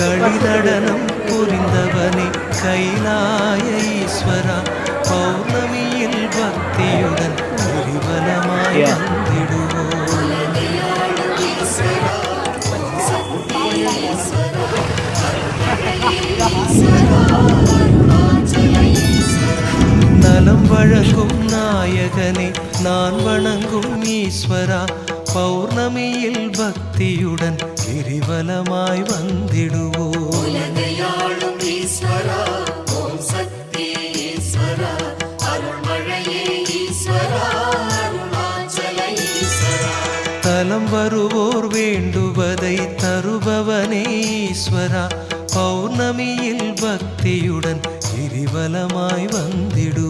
കളിനടനം പുരിന്തവനെ കൈലായ ഈശ്വര പൗർണമിയിൽ ഭക്തിയുടൻ ഗിരിവലമായി വന്നിടുവോ நலம் வழங்கும் நாயகனே நான் வணங்கும் ஈஸ்வரா பௌர்ணமியில் பக்தியுடன் கிரிவலமாய் வந்திடுவோ தலம் வருவோர் வேண்டுவதை தருபவனே ஈஸ்வரா பௌர்ணமியில் பக்தியுடன் கிரிவலமாய் வந்திடு